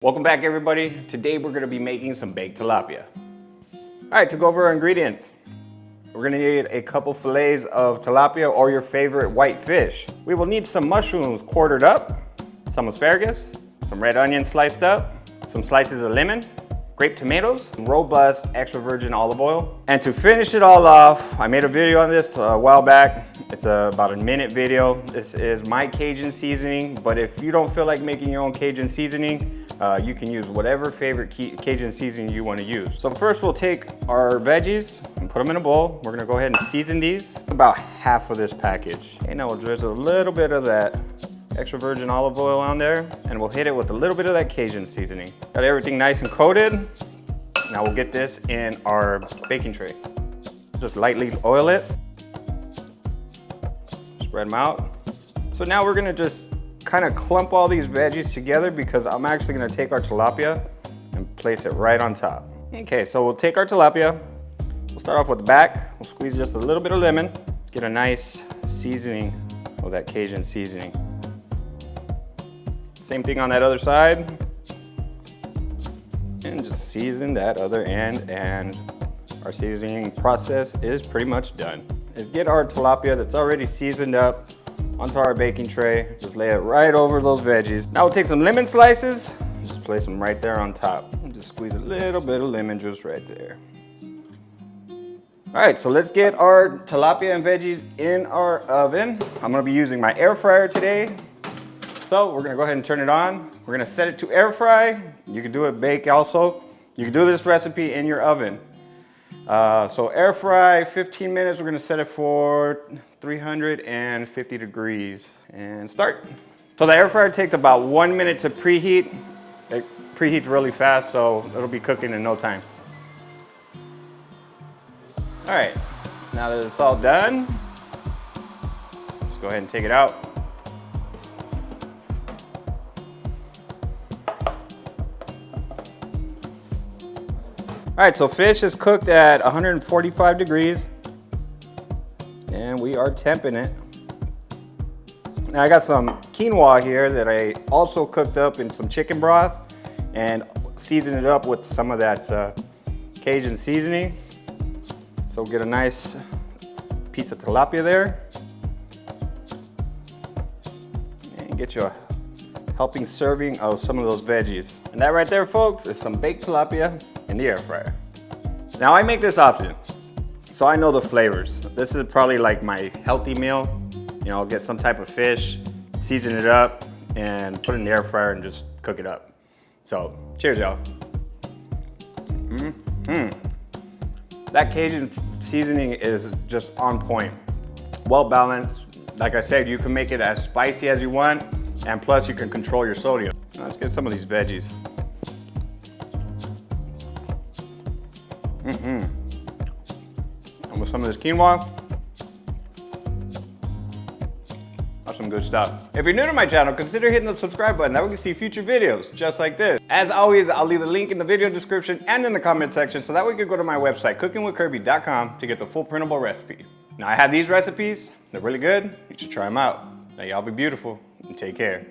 Welcome back, everybody. Today we're going to be making some baked tilapia. All right, to go over our ingredients, we're going to need a couple fillets of tilapia or your favorite white fish. We will need some mushrooms quartered up, some asparagus, some red onions sliced up, some slices of lemon, grape tomatoes, robust extra virgin olive oil. And to finish it all off, I made a video on this a while back. It's about a minute video. This is my Cajun seasoning, but if you don't feel like making your own Cajun seasoning, you can use whatever favorite Cajun seasoning you want to use. So first we'll take our veggies and put them in a bowl. We're gonna go ahead and season these. About half of this package. Okay, now we'll drizzle a little bit of that extra virgin olive oil on there, and we'll hit it with a little bit of that Cajun seasoning. Got everything nice and coated. Now we'll get this in our baking tray. Just lightly oil it. Spread them out. So now we're gonna just kind of clump all these veggies together because I'm actually gonna take our tilapia and place it right on top. Okay, so we'll take our tilapia. We'll start off with the back. We'll squeeze just a little bit of lemon. Get a nice seasoning of that Cajun seasoning. Same thing on that other side. And just season that other end, and our seasoning process is pretty much done. Is get our tilapia that's already seasoned up onto our baking tray. Just lay it right over those veggies. Now we'll take some lemon slices, just place them right there on top. And just squeeze a little bit of lemon juice right there. All right, so let's get our tilapia and veggies in our oven. I'm gonna be using my air fryer today. So we're gonna go ahead and turn it on. We're gonna set it to air fry. You can do it bake also. You can do this recipe in your oven. So air fry 15 minutes. We're gonna set it for 350 degrees and start. So the air fryer takes about 1 minute to preheat. It preheats really fast, so it'll be cooking in no time. All right, now that it's all done, let's go ahead and take it out. All right, so fish is cooked at 145 degrees and we are temping it. Now I got some quinoa here that I also cooked up in some chicken broth and seasoned it up with some of that Cajun seasoning. So we'll get a nice piece of tilapia there and get you a helping serving of some of those veggies. And that right there, folks, is some baked tilapia in the air fryer. Now I make this often, so I know the flavors. This is probably like my healthy meal. You know, I'll get some type of fish, season it up, and put it in the air fryer and just cook it up. So, cheers, y'all. That Cajun seasoning is just on point. Well balanced. Like I said, you can make it as spicy as you want, and plus you can control your sodium. Now let's get some of these veggies. And with some of this quinoa, that's some good stuff. If you're new to my channel, consider hitting the subscribe button. That way you can see future videos just like this. As always, I'll leave the link in the video description and in the comment section, so that way you can go to my website, cookingwithkirby.com, to get the full printable recipe. Now I have these recipes, they're really good, you should try them out. Now y'all be beautiful and take care.